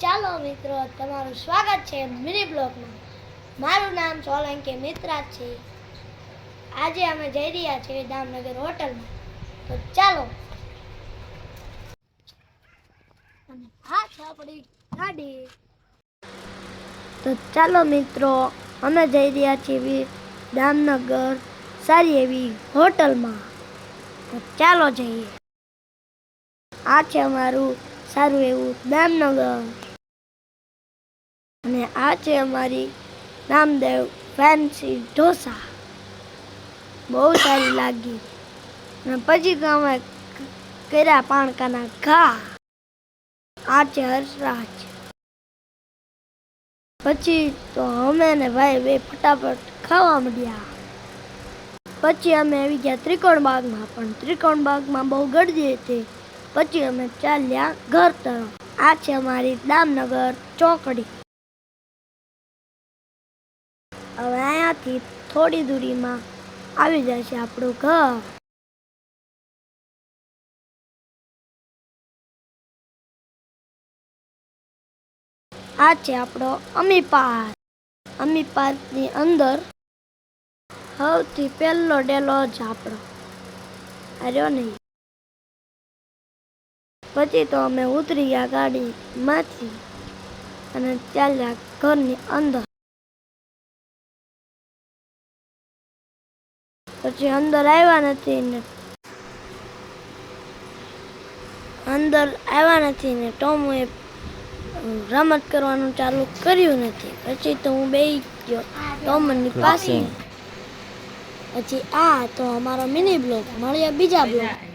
ચાલો મિત્રો, તમારું સ્વાગત છે મિની બ્લોગમાં। મારું નામ સોલંકી મિત્રા છે। આજે અમે જઈ રહ્યા છીએ દામનગર હોટલમાં। તો ચાલો। અને આ છે આપણી ગાડી। તો ચાલો મિત્રો, અમે જઈ રહ્યા છીએ દામનગર સારી એવી હોટલમાં। તો ચાલો જઈએ। આ છે અમારું સારું એવું દામનગર અને આ છે અમારી નામદેવ ફેન્સી ઢોસા। બહુ સારી લાગી। અને પછી તો અમે કર્યા પાણકાના ઘા। આ છે હર્ષરાજ। પછી તો અમે ને ભાઈ બે ફટાફટ ખાવા માંડ્યા। પછી અમે આવી ગયા ત્રિકોણબાગમાં, પણ ત્રિકોણબાગમાં બહુ ગળદી હતી। પછી અમે ચાલ્યા ઘર તરફ। આ છે અમારી દામનગર ચોકડી। હવે અહીંયાથી થોડી દૂરીમાં આવી જાય છે આપણું ઘર। આ છે આપણો અમી પાર્ક। અમી પાર્કની અંદર સૌથી પહેલો ડેલો જ આપણો આર્યો નહીં। પછી તો અમે ઉતરી ગયા ગાડીમાંથી અને ચાલ્યા ઘરની અંદર। પછી અંદર આવ્યા નથી ને ટોમુએ રમત કરવાનું ચાલુ કર્યું નથી। પછી તો હું બેસી ગયો ટોમની પાસે। પછી આ તો અમારો મિની બ્લોગ। મળીએ બીજા બ્લોગ।